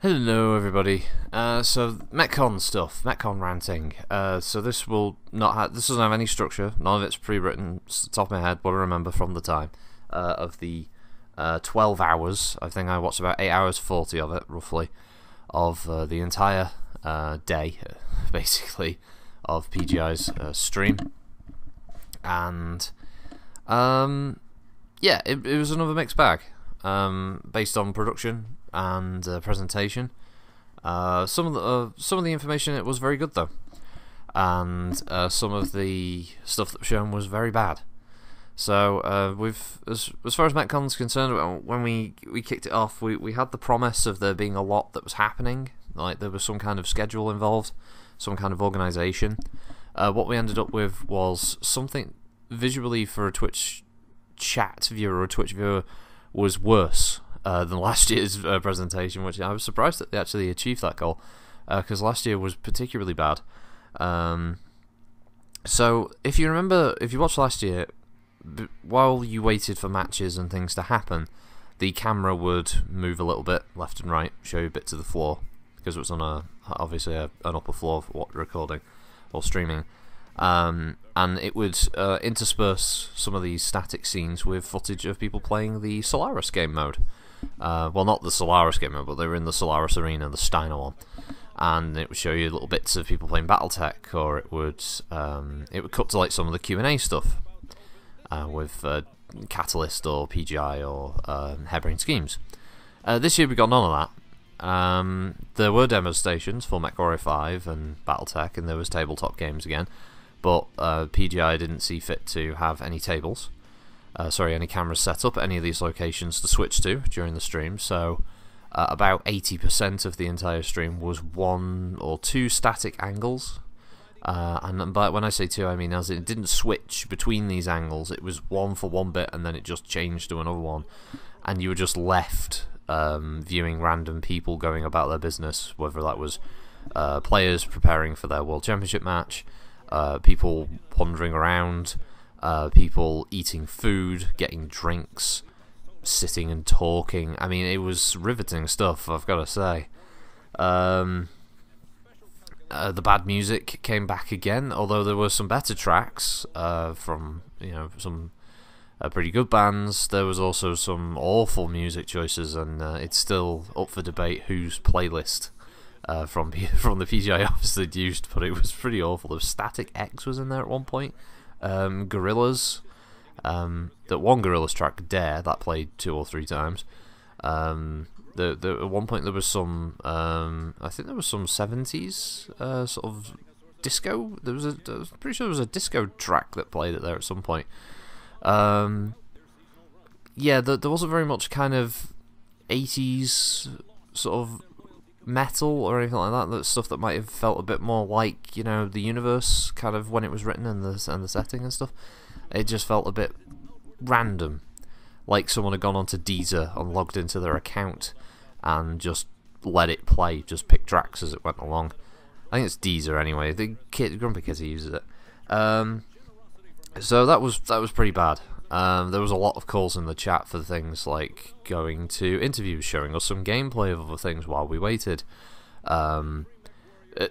Hello everybody. So Mechcon stuff, Mechcon ranting. So this will not have, this doesn't have any structure. None of it's pre-written. It's the top of my head, what I remember from the time of the 12 hours. I think I watched about 8 hours 40 of it, roughly, of the entire day, basically, of PGI's stream. And yeah, it was another mixed bag, based on production and presentation. Some of the information, it was very good though, and some of the stuff that was shown was very bad. So as far as Mechcon's concerned, when we kicked it off, we had the promise of there being a lot that was happening, like there was some kind of schedule involved, some kind of organisation. What we ended up with was something visually for a Twitch chat viewer or a Twitch viewer was worse than last year's presentation, which I was surprised that they actually achieved that goal, because last year was particularly bad. So if you remember, if you watched last year, while you waited for matches and things to happen, the camera would move a little bit left and right, show you bits of the floor, because it was on obviously an upper floor of what recording or streaming. And it would intersperse some of these static scenes with footage of people playing the Solaris game mode. Well, not the Solaris game mode, but they were in the Solaris arena, the Steiner one. And it would show you little bits of people playing Battletech, or it would cut to like some of the Q&A stuff with Catalyst or PGI or Harebrained Schemes. This year we got none of that. There were demo stations for MechWarrior 5 and Battletech, and there was tabletop games again, but PGI didn't see fit to have any tables. Any cameras set up at any of these locations to switch to during the stream, so about 80% of the entire stream was one or two static angles. And by when I say two, I mean as it didn't switch between these angles, it was one for one bit and then it just changed to another one, and you were just left viewing random people going about their business, whether that was players preparing for their World Championship match, people wandering around, people eating food, getting drinks, sitting and talking. I mean, it was riveting stuff, I've got to say. The bad music came back again, although there were some better tracks from some pretty good bands. There was also some awful music choices, and it's still up for debate whose playlist from the PGI office they'd used, but it was pretty awful. There was Static X was in there at one point. Gorillaz, that one Gorillaz track, Dare, that played 2 or 3 times. At one point there was some, I think there was some 70s sort of disco. I was pretty sure there was a disco track that played it there at some point. Yeah, there wasn't very much kind of 80s sort of metal or anything like that. That's stuff that might have felt a bit more like, the universe kind of when it was written and the setting and stuff. It just felt a bit random, like someone had gone onto Deezer and logged into their account and just let it play, just pick tracks as it went along. I think it's Deezer anyway. The Grumpy Kitty uses it. So that was pretty bad. There was a lot of calls in the chat for things like going to interviews, showing us some gameplay of other things while we waited,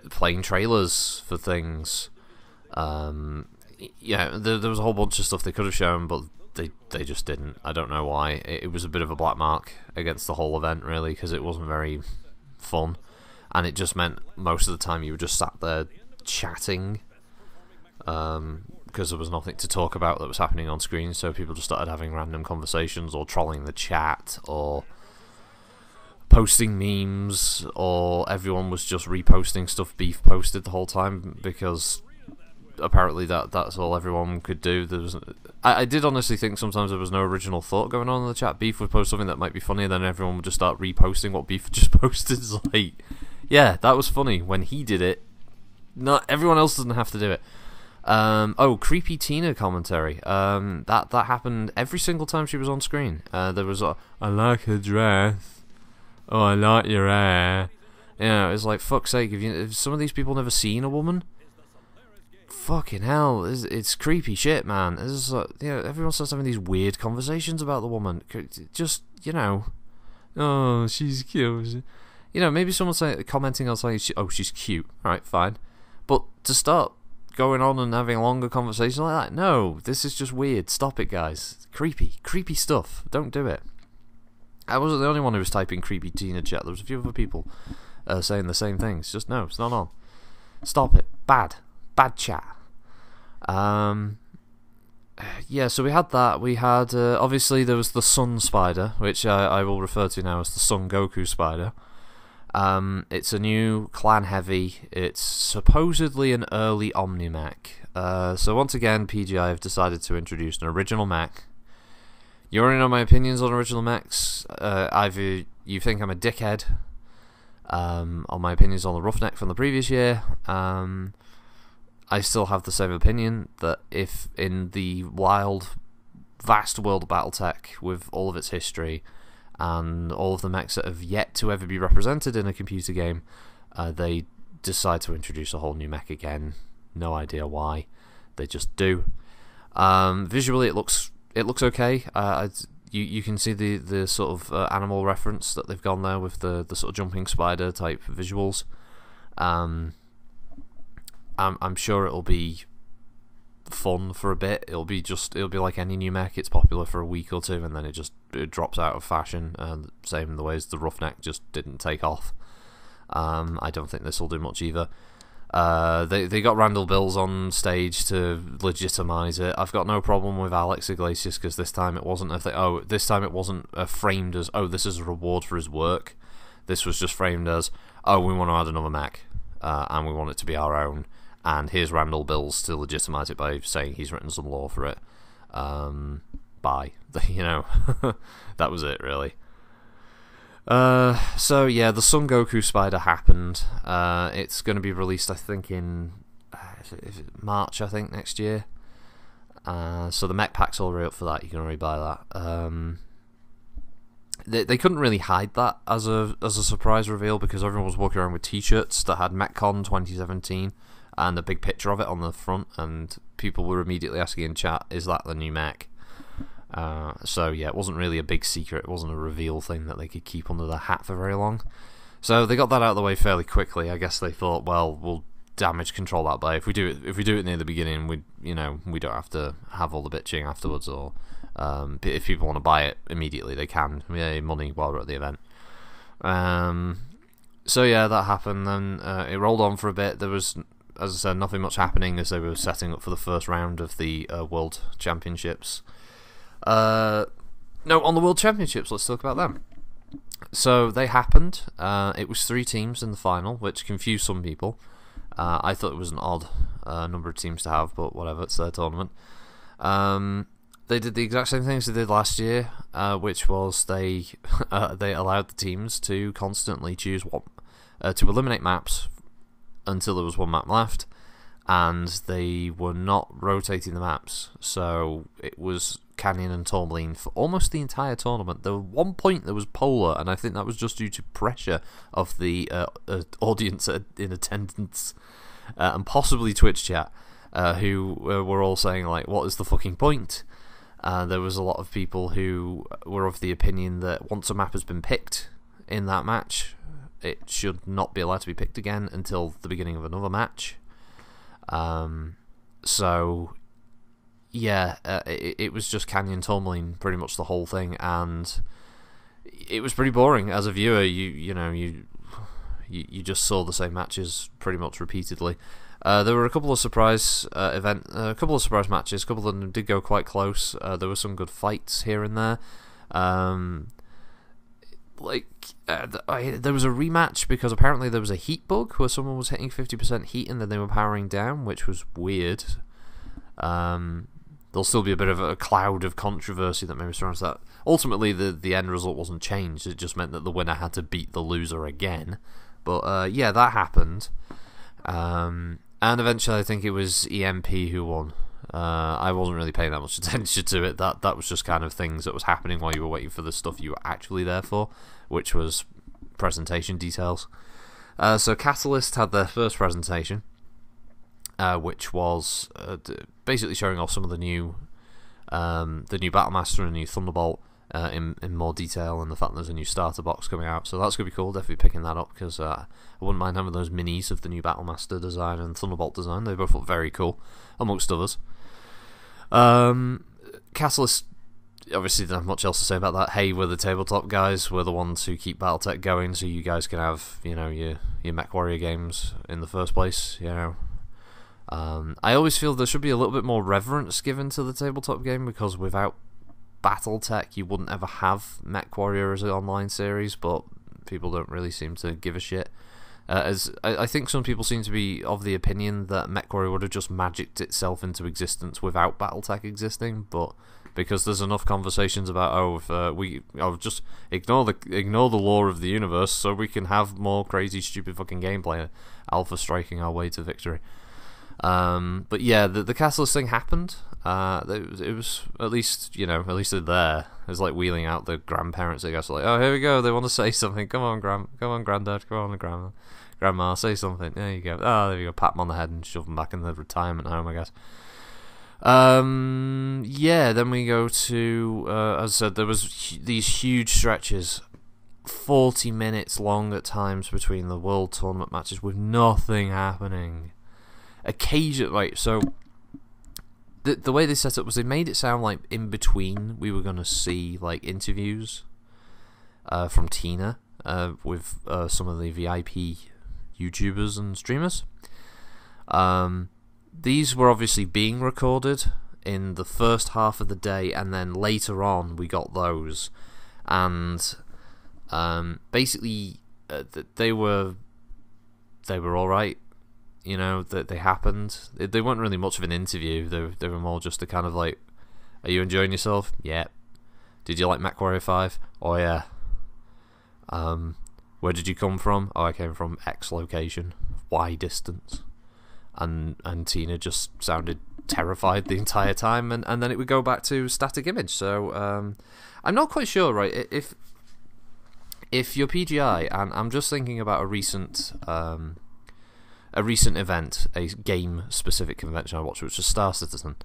playing trailers for things. There was a whole bunch of stuff they could have shown, but they just didn't. I don't know why. It was a bit of a black mark against the whole event, really, because it wasn't very fun, and it just meant most of the time you were just sat there chatting, because there was nothing to talk about that was happening on screen, so people just started having random conversations or trolling the chat or posting memes, or everyone was just reposting stuff Beef posted the whole time, because apparently that's all everyone could do. I did honestly think sometimes there was no original thought going on in the chat. Beef would post something that might be funny, and then everyone would just start reposting what Beef just posted. It's like, yeah, that was funny when he did it. Not everyone else doesn't have to do it. Creepy Tina commentary. That happened every single time she was on screen. There was I like her dress. Oh, I like your hair. It's like, fuck's sake, have some of these people never seen a woman? Fucking hell, it's creepy shit, man. Everyone starts having these weird conversations about the woman. Just, oh, she's cute. You know, maybe someone's commenting on something, oh, she's cute. Alright, fine. But to start going on and having a longer conversation like that, no, this is just weird. Stop it, guys. It's creepy stuff. Don't do it. I wasn't the only one who was typing creepy Tina chat. There was a few other people saying the same things. Just no, it's not on. Stop it. Bad chat. Yeah, so we had that. We had, obviously, there was the Sun Spider, which I will refer to now as the Son Goku Spider. It's a new clan heavy. It's supposedly an early Omni-Mech. So once again, PGI have decided to introduce an original mech. You already know my opinions on original mechs. Either you think I'm a dickhead on my opinions on the Roughneck from the previous year. I still have the same opinion that if in the wild, vast world of Battletech, with all of its history and all of the mechs that have yet to ever be represented in a computer game, they decide to introduce a whole new mech again. No idea why. They just do. Visually, it looks okay. You can see the sort of animal reference that they've gone there with the sort of jumping spider type visuals. I'm sure it'll be fun for a bit. It'll be like any new mech. It's popular for a week or two, and then it drops out of fashion. Same in the ways the Roughneck just didn't take off. I don't think this will do much either. They got Randall Bills on stage to legitimize it. I've got no problem with Alex Iglesias because this time it wasn't this time it wasn't framed as, oh, this is a reward for his work. This was just framed as, oh, we want to add another mech, and we want it to be our own. And here's Randall Bills to legitimize it by saying he's written some lore for it. Bye. You know, that was it, really. So yeah, the Son Goku Spider happened. It's going to be released, I think, in March, I think, next year. So the mech pack's already up for that. You can already buy that. They couldn't really hide that as a surprise reveal because everyone was walking around with T-shirts that had Mechcon 2017 and a big picture of it on the front, and people were immediately asking in chat, "Is that the new mech?" So yeah, it wasn't really a big secret. It wasn't a reveal thing that they could keep under their hat for very long. So they got that out of the way fairly quickly. I guess they thought, well, we'll damage control that by if we do it near the beginning, we don't have to have all the bitching afterwards. Or if people want to buy it immediately, they can. Yay, money while we're at the event. So yeah, that happened. Then it rolled on for a bit. There was, as I said, nothing much happening as they were setting up for the first round of the World Championships. No, on the World Championships, let's talk about them. So they happened. It was 3 teams in the final, which confused some people. I thought it was an odd number of teams to have, but whatever, it's their tournament. They did the exact same things they did last year, which was they allowed the teams to constantly choose to eliminate maps until there was one map left, and they were not rotating the maps. So it was Canyon and Tourmaline for almost the entire tournament. There was one point there was Polar, and I think that was just due to pressure of the audience in attendance, and possibly Twitch chat, who were all saying, like, what is the fucking point? There was a lot of people who were of the opinion that once a map has been picked in that match, it should not be allowed to be picked again until the beginning of another match. So yeah, it was just Canyon Tourmaline pretty much the whole thing, and it was pretty boring as a viewer. You just saw the same matches pretty much repeatedly. There were a couple of surprise a couple of surprise matches. A couple of them did go quite close. There were some good fights here and there. There was a rematch because apparently there was a heat bug where someone was hitting 50% heat and then they were powering down, which was weird. There'll still be a bit of a cloud of controversy that maybe surrounds that. Ultimately, the end result wasn't changed. It just meant that the winner had to beat the loser again. But yeah, that happened. And eventually I think it was EMP who won. I wasn't really paying that much attention to it. That was just kind of things that was happening while you were waiting for the stuff you were actually there for, which was presentation details. So Catalyst had their first presentation, which was basically showing off some of the new Battlemaster and the new Thunderbolt. in more detail, and the fact there's a new starter box coming out, so that's going to be cool. Definitely picking that up, because I wouldn't mind having those minis of the new Battlemaster design and Thunderbolt design. They both look very cool, amongst others. Catalyst, obviously don't have much else to say about that. Hey, we're the tabletop guys, we're the ones who keep Battletech going, so you guys can have, you know, your Mech Warrior games in the first place, you know. I always feel there should be a little bit more reverence given to the tabletop game, because without Battletech you wouldn't ever have Mech Warrior as an online series, but people don't really seem to give a shit. As I think some people seem to be of the opinion that Mech Warrior would have just magicked itself into existence without Battletech existing, but because there's enough conversations about just ignore the lore of the universe so we can have more crazy stupid fucking gameplay, alpha striking our way to victory. But yeah, the Catalyst thing happened. It was at least they're there. It's like wheeling out the grandparents, I guess. Like, oh, here we go. They want to say something. Come on, granddad. Come on, grandma. Say something. There you go. Oh, there you go. Pat them on the head and shove them back in the retirement home, I guess. Yeah. Then we go to, as I said, there was these huge stretches, 40 minutes long at times between the World Tournament matches with nothing happening. So the way they set it up was they made it sound like in between we were going to see like interviews from Tina with some of the VIP YouTubers and streamers. These were obviously being recorded in the first half of the day, and then later on we got those, and basically they were alright. You know, that they happened. They weren't really much of an interview. They were more just a kind of like, are you enjoying yourself? Yeah. Did you like Mech Warrior 5? Oh yeah. Where did you come from? Oh, I came from X location, Y distance. And Tina just sounded terrified the entire time, and then it would go back to static image. So I'm not quite sure, right? If you're PGI, and I'm just thinking about a recent event, a game-specific convention I watched, which was Star Citizen.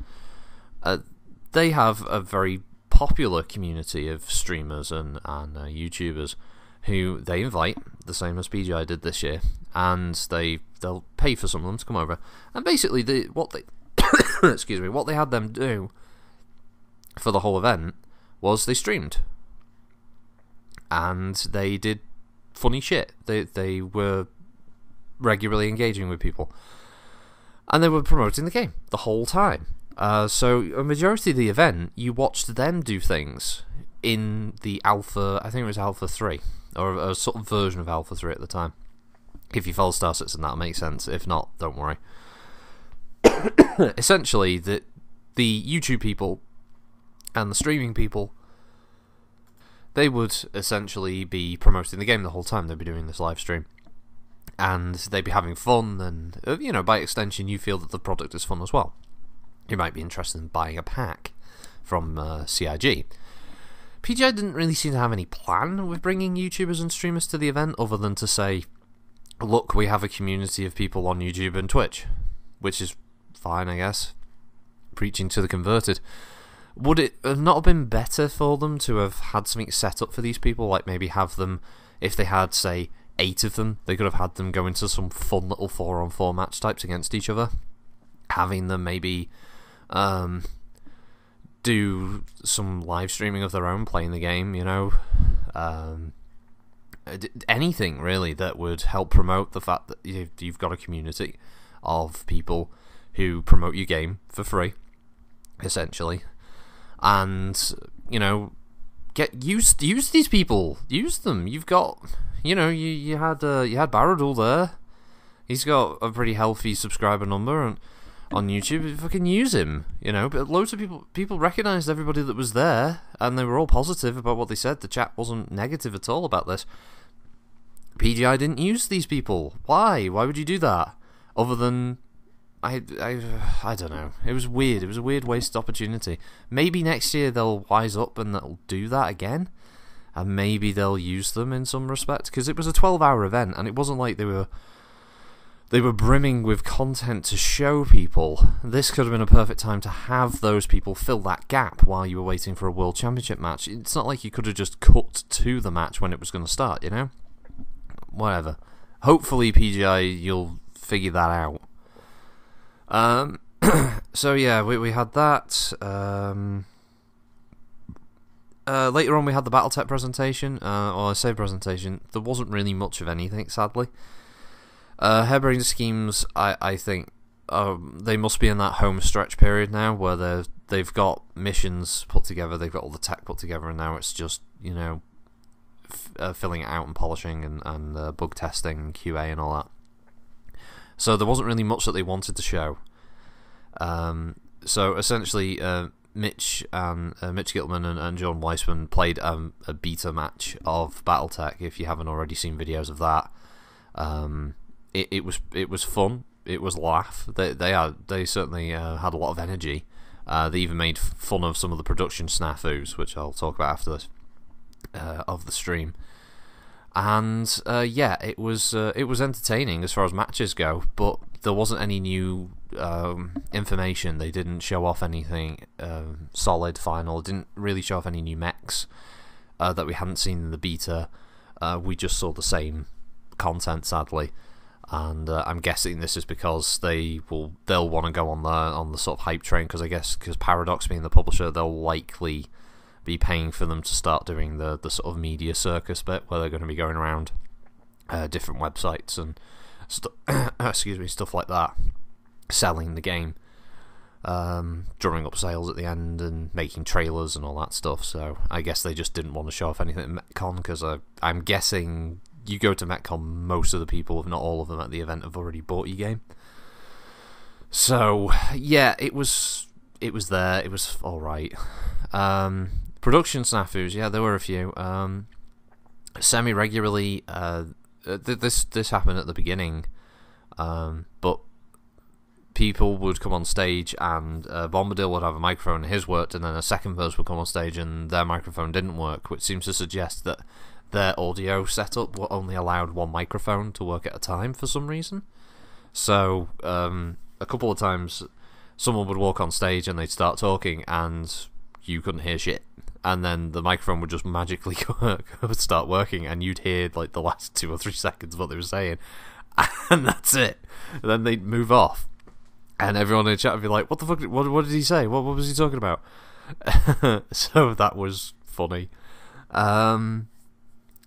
They have a very popular community of streamers and YouTubers who they invite, the same as PGI did this year, and they'll pay for some of them to come over. And basically, what they had them do for the whole event was they streamed, and they did funny shit. They were regularly engaging with people, and they were promoting the game the whole time. So a majority of the event, you watched them do things in the alpha. I think it was Alpha 3, or a sort of version of Alpha 3 at the time. If you follow Star Citizen, that'll make sense. If not, don't worry. Essentially, the YouTube people and the streaming people, they would essentially be promoting the game the whole time. They'd be doing this live stream, and they'd be having fun, and by extension you feel that the product is fun as well. You might be interested in buying a pack from CIG. PGI didn't really seem to have any plan with bringing YouTubers and streamers to the event, other than to say, look, we have a community of people on YouTube and Twitch, which is fine, I guess. Preaching to the converted. Would it have not been better for them to have had something set up for these people, like maybe have them, if they had, say, 8 of them, they could have had them go into some fun little 4-on-4 match types against each other, having them maybe do some live streaming of their own, playing the game, anything really that would help promote the fact that you've got a community of people who promote your game for free, essentially, and use these people, use them. You've got, you had Baradul there. He's got a pretty healthy subscriber number, and on YouTube, fucking use him, But loads of people recognised everybody that was there, and they were all positive about what they said. The chat wasn't negative at all about this. PGI didn't use these people. Why? Why would you do that? Other than, I don't know. It was weird. It was a weird wasted opportunity. Maybe next year they'll wise up and they'll do that again, and maybe they'll use them in some respect, because it was a 12-hour event, and it wasn't like they they were brimming with content to show people. This could have been a perfect time to have those people fill that gap while you were waiting for a World Championship match. It's not like you could have just cut to the match when it was going to start, you know? Whatever. Hopefully, PGI, you'll figure that out. So yeah, we had that. Later on we had the Battletech presentation, or I say presentation. There wasn't really much of anything, sadly. Harebrained Schemes, I think they must be in that home stretch period now, where they've got missions put together, they've got all the tech put together, and now it's just, you know, filling it out and polishing and bug testing, QA and all that. So there wasn't really much that they wanted to show. So essentially, Mitch Giltman and John Weissman played a beta match of Battletech. If you haven't already seen videos of that, it was fun. It was a laugh. They certainly had a lot of energy. They even made fun of some of the production snafus, which I'll talk about after this of the stream. And yeah, it was entertaining as far as matches go, but there wasn't any new information. They didn't show off anything solid final. Didn't really show off any new mechs that we hadn't seen in the beta. We just saw the same content, sadly, and I'm guessing this is because they'll want to go on the sort of hype train, because Paradox being the publisher, they'll likely be paying for them to start doing the sort of media circus bit, where they're going to be going around different websites and stuff like that, selling the game, drumming up sales at the end and making trailers and all that stuff. So I guess they just didn't want to show off anything at Mechcon, because I'm guessing you go to Mechcon, most of the people, if not all of them at the event, have already bought your game. So yeah, it was there. It was all right. Production snafus, yeah, there were a few. Semi-regularly, this happened at the beginning, but people would come on stage and Bombadil would have a microphone and his worked, and then a second person would come on stage and their microphone didn't work, which seems to suggest that their audio setup only allowed one microphone to work at a time for some reason. So a couple of times someone would walk on stage and they'd start talking and you couldn't hear shit, and then the microphone would just magically start working and you'd hear like the last 2 or 3 seconds of what they were saying, and that's it. And then they'd move off and everyone in the chat would be like, what the fuck, what did he say, what was he talking about? So that was funny.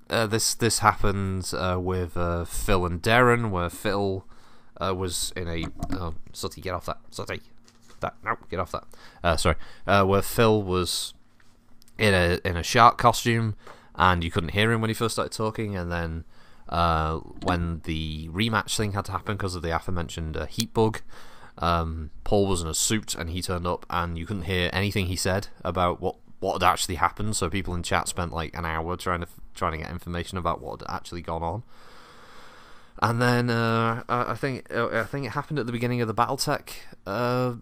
This happened with Phil and Darren, where Phil was in a Sutty, get off that, Sutty. No, get off that. Sorry. Where Phil was in a shark costume, and you couldn't hear him when he first started talking. And then when the rematch thing had to happen because of the aforementioned heat bug, Paul was in a suit and he turned up, and you couldn't hear anything he said about what had actually happened. So people in chat spent like an hour trying to get information about what had actually gone on. And then I think it happened at the beginning of the Battletech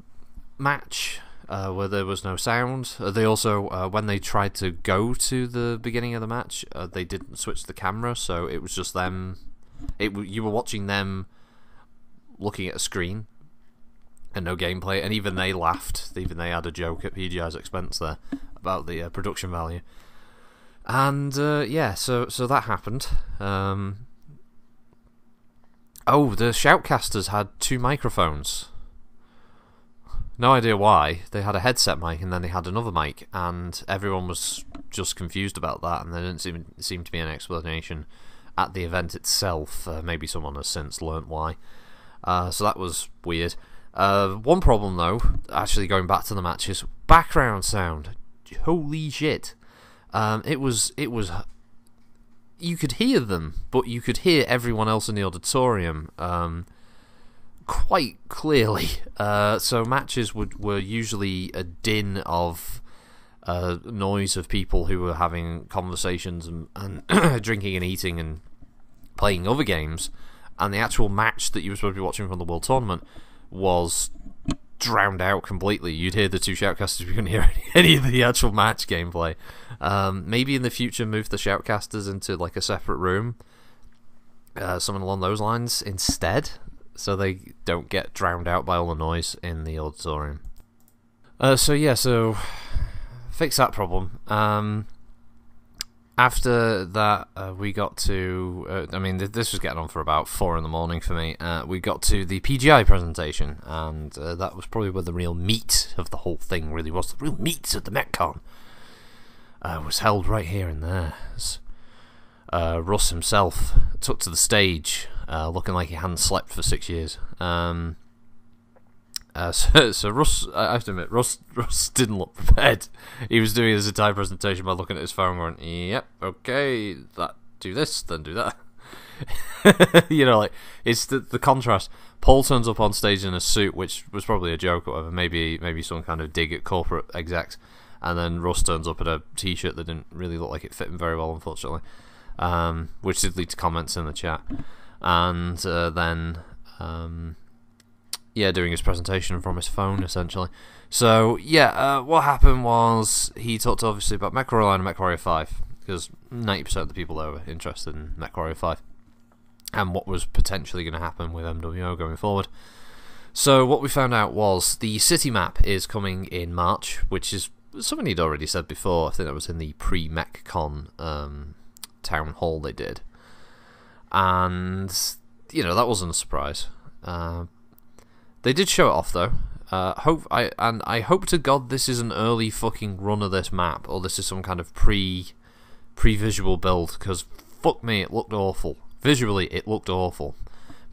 match, where there was no sound. They also, when they tried to go to the beginning of the match, they didn't switch the camera, so it was just them. You were watching them looking at a screen and no gameplay, and even they laughed. Even they had a joke at PGI's expense there about the production value. And yeah, so that happened. Oh, the shoutcasters had 2 microphones. No idea why. They had a headset mic and then they had another mic, and everyone was just confused about that, and there didn't seem to be an explanation at the event itself. Maybe someone has since learnt why. So that was weird. One problem though, actually going back to the matches, background sound. Holy shit. It was you could hear them, but you could hear everyone else in the auditorium quite clearly. So matches were usually a din of noise of people who were having conversations and drinking and eating and playing other games, and the actual match that you were supposed to be watching from the World Tournament was drowned out completely. You'd hear the 2 shoutcasters, you couldn't hear any of the actual match gameplay. Maybe in the future move the shoutcasters into like a separate room, something along those lines instead. so they don't get drowned out by all the noise in the auditorium. So fix that problem. After that, we got to... this was getting on for about 4 in the morning for me. We got to the PGI presentation, and that was probably where the real meat of the whole thing really was. The real meat of the Mechcon was held right here and there. Russ himself took to the stage, looking like he hadn't slept for 6 years. So Russ, I have to admit, Russ didn't look prepared. He was doing his entire presentation by looking at his phone going, yep, okay, do this, then do that. It's the contrast. Paul turns up on stage in a suit, which was probably a joke or whatever, maybe some kind of dig at corporate execs, and then Russ turns up in a t-shirt that didn't really look like it fit him very well, unfortunately, which did lead to comments in the chat. And then... doing his presentation from his phone, essentially. So, what happened was he talked obviously about MechWarrior Line and MechWarrior 5, because 90% of the people there were interested in MechWarrior 5, and what was potentially going to happen with MWO going forward. So, what we found out was the city map is coming in March, which is something he'd already said before. I think that was in the pre-Mechcon town hall they did. And, that wasn't a surprise. They did show it off though. I hope to God this is an early fucking run of this map, or this is some kind of pre-visual build, because fuck me, it looked awful. Visually, it looked awful.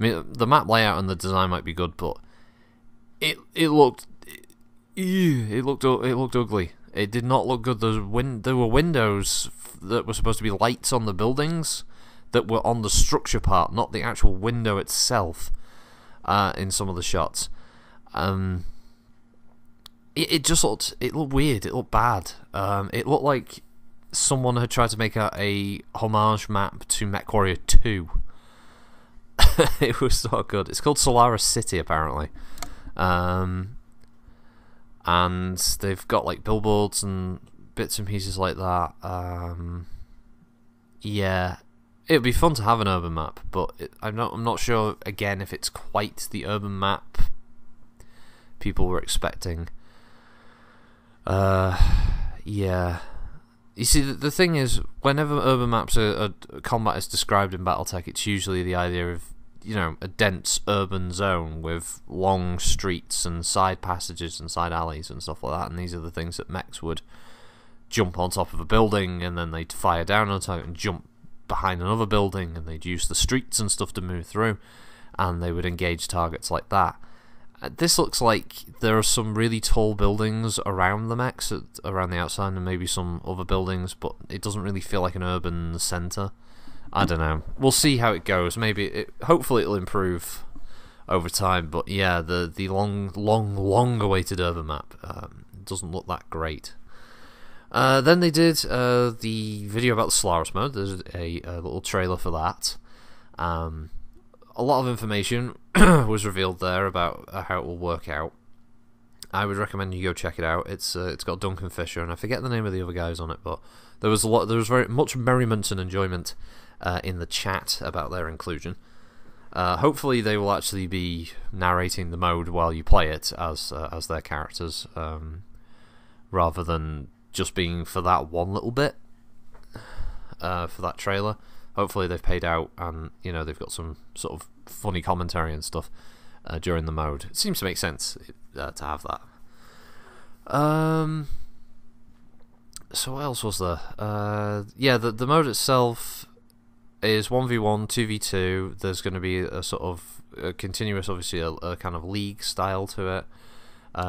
I mean, the map layout and the design might be good, but it looked ugly. It did not look good. There were windows that were supposed to be lights on the buildings that were on the structure part, not the actual window itself. In some of the shots, it looked weird. It looked bad. It looked like someone had tried to make a homage map to MechWarrior 2. It was not good. It's called Solaris City apparently, and they've got like billboards and bits and pieces like that. It would be fun to have an urban map, but I'm not sure again if it's quite the urban map people were expecting. You see, the thing is, whenever urban maps combat is described in Battletech, it's usually the idea of a dense urban zone with long streets and side passages and side alleys and stuff like that. And these are the things that mechs would jump on top of a building, and then they'd fire down on top and jump behind another building, and they'd use the streets and stuff to move through, and they would engage targets like that. This looks like there are some really tall buildings around the mechs, around the outside, and maybe some other buildings, but it doesn't really feel like an urban centre. I don't know. We'll see how it goes. Hopefully it'll improve over time, but yeah, the long awaited urban map doesn't look that great. Then they did the video about the Solaris mode. There's a little trailer for that. A lot of information was revealed there about how it will work out. I would recommend you go check it out. It's got Duncan Fisher, and I forget the name of the other guys on it, but there was very much merriment and enjoyment in the chat about their inclusion. Hopefully they will actually be narrating the mode while you play it as their characters, rather than just being for that one little bit, for that trailer. Hopefully they've paid out, and they've got some sort of funny commentary and stuff during the mode. It seems to make sense to have that. So what else was there? The mode itself is 1v1, 2v2. There's going to be a sort of continuous, obviously a kind of league style to it.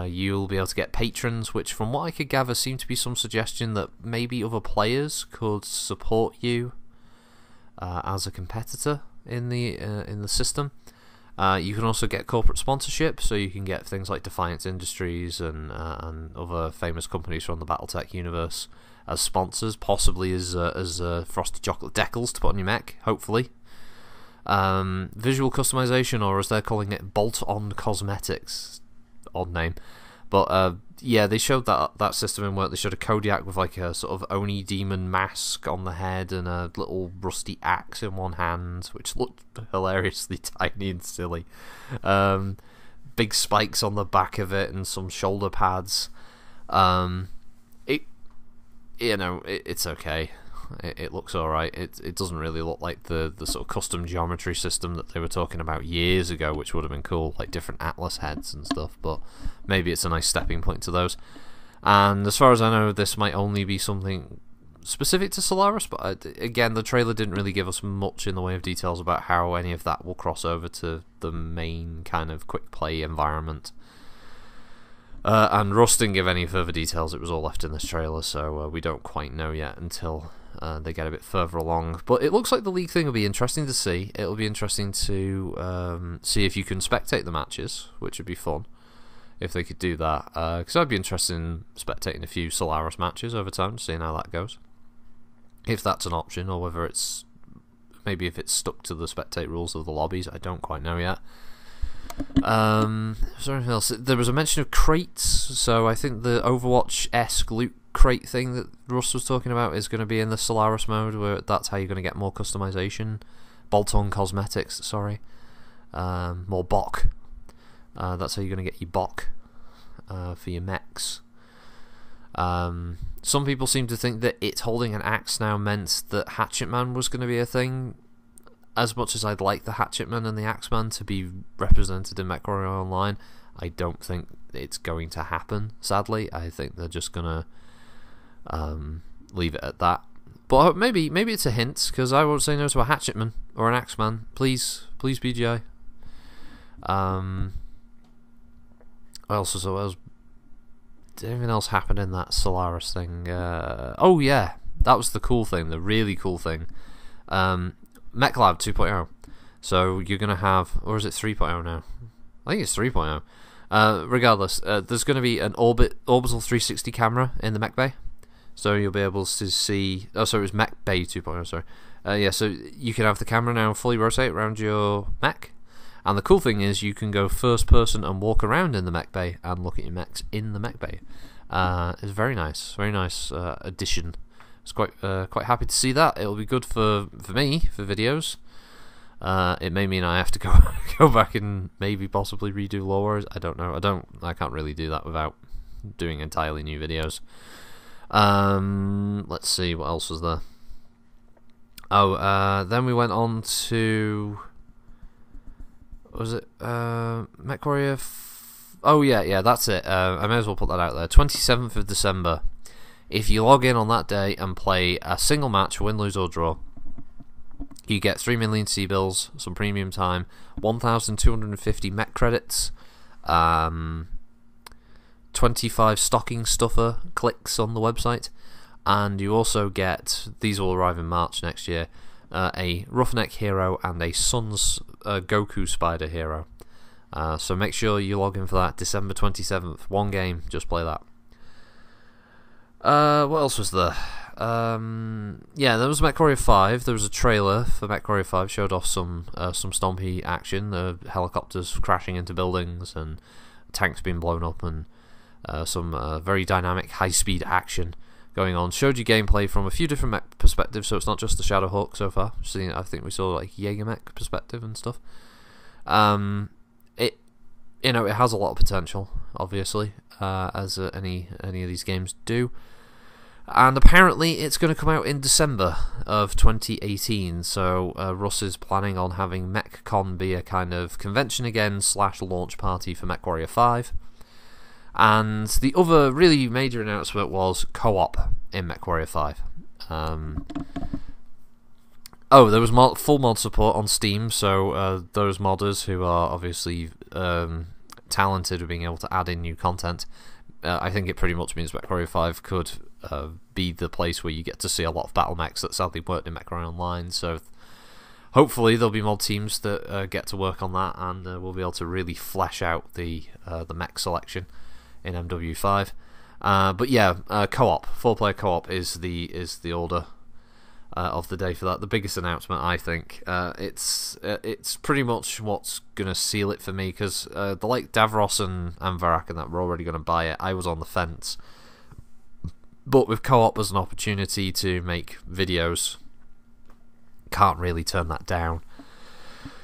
You'll be able to get patrons, which from what I could gather seemed to be some suggestion that maybe other players could support you as a competitor in the system. You can also get corporate sponsorship, so you can get things like Defiance Industries and other famous companies from the Battletech universe as sponsors, possibly as frosted chocolate decals to put on your mech, hopefully. Visual customization, or as they're calling it, bolt-on cosmetics. Odd name. But yeah, they showed that system in work. They showed a Kodiak with like a sort of Oni demon mask on the head and a little rusty axe in one hand, which looked hilariously tiny and silly. Big spikes on the back of it and some shoulder pads. It's okay. It looks alright. It doesn't really look like the sort of custom geometry system that they were talking about years ago, which would have been cool, like different Atlas heads and stuff, but maybe it's a nice stepping point to those. And as far as I know, this might only be something specific to Solaris, but again, the trailer didn't really give us much in the way of details about how any of that will cross over to the main kind of quick play environment. And Russ didn't give any further details. It was all left in this trailer, so we don't quite know yet until they get a bit further along. But it looks like the league thing will be interesting to see. It'll be interesting to see if you can spectate the matches, which would be fun if they could do that. Because I'd be interested in spectating a few Solaris matches over time, seeing how that goes. If that's an option, or whether it's maybe if it's stuck to the spectate rules of the lobbies, I don't quite know yet. Was there anything else? There was a mention of crates, so I think the Overwatch-esque loot crate thing that Russ was talking about is going to be in the Solaris mode, where that's how you're going to get more customization. Bolt-on cosmetics, sorry. More Bok. That's how you're going to get your Bok for your mechs. Some people seem to think that it holding an axe now meant that Hatchet Man was going to be a thing. As much as I'd like the Hatchet Man and the Axeman to be represented in MechWarrior Online, I don't think it's going to happen, sadly. I think they're just going to leave it at that. But maybe it's a hint, because I won't say no to a Hatchet Man or an Axeman. Please, BGI. Did anything else happen in that Solaris thing? Oh yeah, that was the cool thing, the really cool thing. MechLab 2.0. So you're going to have, or is it 3.0 now? I think it's 3.0. Regardless, there's going to be an orbital 360 camera in the mech bay. So you'll be able to see... Oh, sorry, it was Mech Bay 2.0, sorry. Yeah, so you can have the camera now fully rotate around your mech. And the cool thing is you can go first person and walk around in the mech bay and look at your mechs in the mech bay. It's very nice addition. I was quite happy to see that. It'll be good for me, for videos. It may mean I have to go back and maybe possibly redo Lore Wars. I don't know. I can't really do that without doing entirely new videos. Let's see, what else was there? Oh, then we went on to... What was it? MechWarrior... Oh yeah, that's it. I may as well put that out there. 27th of December. If you log in on that day and play a single match, win, lose or draw, you get 3 million C-bills, some premium time, 1,250 mech credits, 25 stocking stuffer clicks on the website, and you also get, these will arrive in March next year, a Roughneck hero and a Sun's Goku Spider hero. So make sure you log in for that. December 27th, one game, just play that. What else was there? Yeah, there was MechWarrior 5. There was a trailer for MechWarrior 5. Showed off some stompy action, helicopters crashing into buildings and tanks being blown up, and some very dynamic, high-speed action going on. Showed you gameplay from a few different mech perspectives, so it's not just the Shadowhawk so far. I think we saw like Jaeger mech perspective and stuff. It has a lot of potential, obviously, as any of these games do. And apparently it's going to come out in December of 2018, so Russ is planning on having Mechcon be a kind of convention again / launch party for MechWarrior 5. And the other really major announcement was co-op in MechWarrior 5. There was full mod support on Steam, so those modders who are obviously talented with being able to add in new content, I think it pretty much means MechWarrior 5 could be the place where you get to see a lot of battle mechs that sadly weren't in MechWarrior Online, so hopefully there'll be mod teams that get to work on that, and we'll be able to really flesh out the mech selection in MW5. But yeah, co-op, 4-player co-op is the order. of the day for that. The biggest announcement, I think. It's pretty much what's going to seal it for me, because the like Davros and Varak and that were already going to buy it. I was on the fence. But with co-op as an opportunity to make videos, can't really turn that down.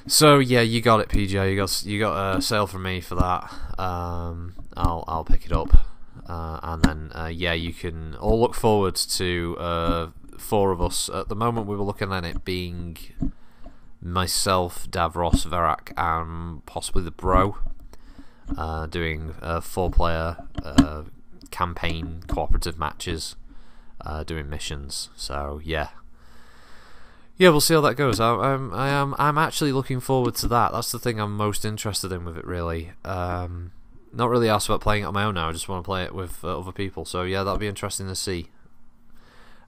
So yeah, you got it, PJ. You got a sale from me for that. I'll pick it up, and then yeah, you can all look forward to 4 of us. At the moment, we were looking at it being myself, Davros, Varak, and possibly the Bro, doing 4-player campaign cooperative matches, doing missions. So yeah, we'll see how that goes. I'm actually looking forward to that. That's the thing I'm most interested in with it, really. Not really asked about playing it on my own now. I just want to play it with other people. So yeah, that'll be interesting to see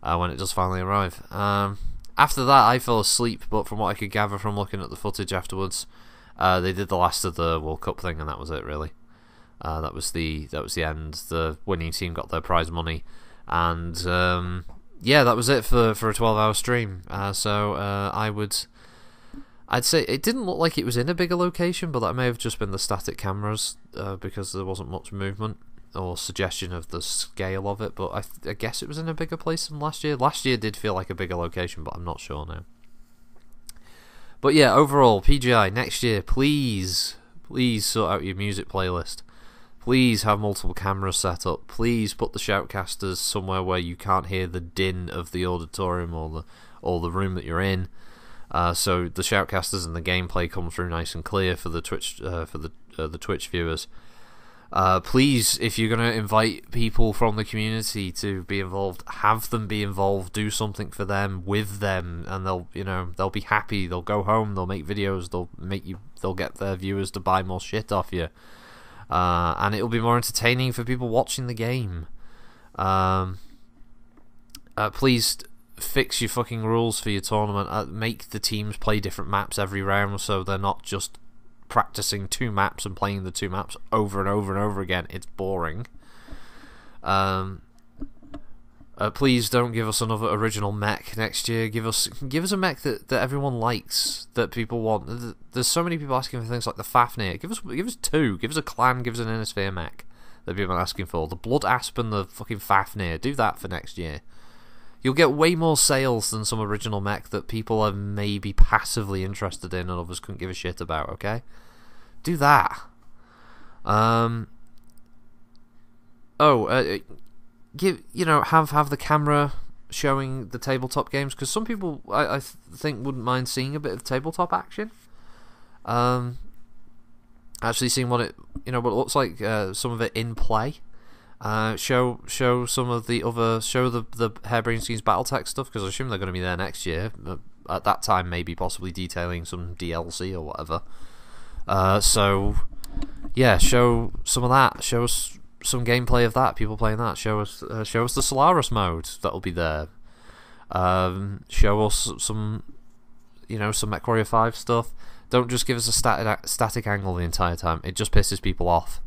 when it does finally arrive. After that, I fell asleep, but from what I could gather from looking at the footage afterwards, they did the last of the World Cup thing, and that was it, really. That was the end. The winning team got their prize money, and yeah, that was it for a 12-hour stream. So I'd say it didn't look like it was in a bigger location, but that may have just been the static cameras, because there wasn't much movement or suggestion of the scale of it. But I guess it was in a bigger place than last year. Last year did feel like a bigger location, but I'm not sure now. But yeah, overall, PGI, next year, please sort out your music playlist. Please have multiple cameras set up. Please put the shoutcasters somewhere where you can't hear the din of the auditorium or the room that you're in. So the shoutcasters and the gameplay come through nice and clear for the Twitch the Twitch viewers. Please, if you're going to invite people from the community to be involved, have them be involved. Do something for them, with them, and they'll be happy. They'll go home. They'll make videos. They'll get their viewers to buy more shit off you. And it'll be more entertaining for people watching the game. Please fix your fucking rules for your tournament. Make the teams play different maps every round, so they're not just practicing 2 maps and playing the 2 maps over and over and over again. It's boring. Please don't give us another original mech next year. Give us a mech that everyone likes, that people want. There's so many people asking for things like the Fafnir. Give us 2. Give us a clan. Give us an Innisphere mech that people are asking for. The Blood Aspen, the fucking Fafnir. Do that for next year. You'll get way more sales than some original mech that people are maybe passively interested in and others couldn't give a shit about. Okay, do that. Have the camera showing the tabletop games, because some people I think wouldn't mind seeing a bit of tabletop action. Actually seeing what it looks like, some of it in play. Show some of the other, show the Harebrained Schemes Battletech stuff, because I assume they're going to be there next year. At that time, maybe possibly detailing some DLC or whatever. So yeah, show some of that. Show us some gameplay of that. People playing that. Show us the Solaris mode that'll be there. Show us some MechWarrior 5 stuff. Don't just give us a static angle the entire time. It just pisses people off.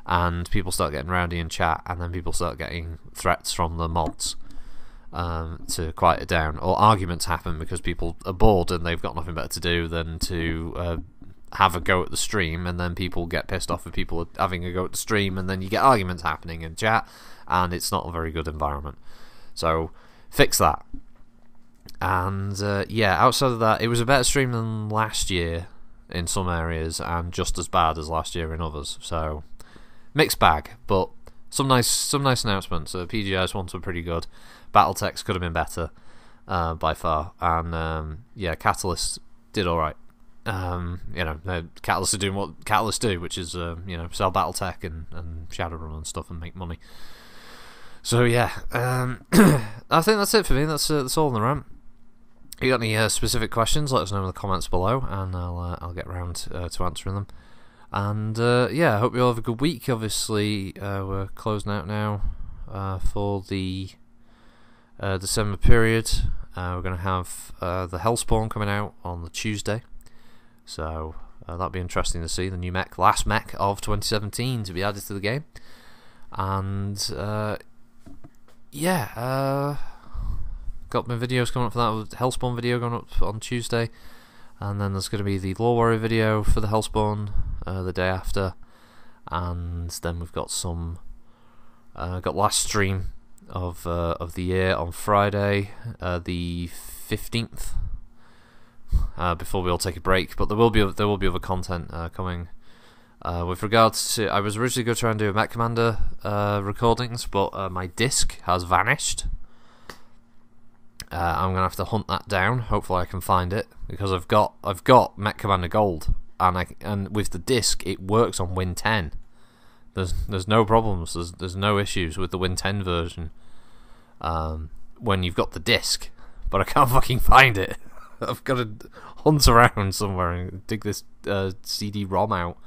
And people start getting rowdy in chat, and then people start getting threats from the mods to quiet it down, or arguments happen because people are bored and they've got nothing better to do than to have a go at the stream, and then people get pissed off with people having a go at the stream, and then you get arguments happening in chat, and it's not a very good environment. So fix that. And yeah, outside of that, it was a better stream than last year in some areas, and just as bad as last year in others. So mixed bag, but some nice announcements. PGI's ones were pretty good. Battletech's could have been better by far, and yeah, Catalyst did all right. Catalyst are doing what Catalyst do, which is sell Battletech and Shadowrun and stuff and make money. So yeah, I think that's it for me. That's all on the rant. If you got any specific questions, let us know in the comments below, and I'll get around to answering them. And yeah, I hope you all have a good week. Obviously, we're closing out now for the December period. We're going to have the Hellspawn coming out on the Tuesday, so that'll be interesting to see. The new mech, last mech of 2017 to be added to the game. And yeah, got my videos coming up for that. Hellspawn video going up on Tuesday, and then there's going to be the Lore Warrior video for the Hellspawn the day after, and then we've got some got last stream of the year on Friday, the 15th. Before we all take a break, but there will be other content coming. With regards to, I was originally going to try and do a Mech Commander recordings, but my disc has vanished. I'm gonna have to hunt that down. Hopefully, I can find it because I've got Mech Commander Gold, and with the disc, it works on Win 10. There's no problems. There's no issues with the Win 10 version. When you've got the disc, but I can't fucking find it. I've got to hunt around somewhere and dig this CD-ROM out.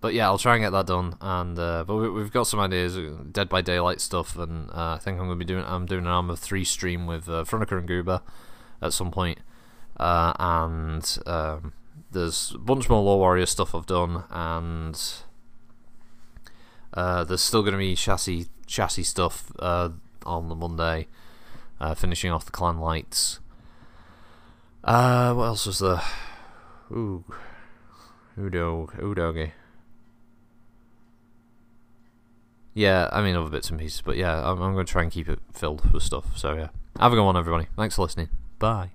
But yeah, I'll try and get that done. And but we've got some ideas, Dead by Daylight stuff, and I think I'm doing an Arma 3 stream with Fronica and Goober at some point. And there's a bunch more Lore Warrior stuff I've done, and there's still going to be chassis stuff on the Monday, finishing off the Clan Lights. What else was there? Doggy. Yeah, I mean other bits and pieces, but yeah, I'm going to try and keep it filled with stuff. So yeah, have a good one, everybody. Thanks for listening. Bye.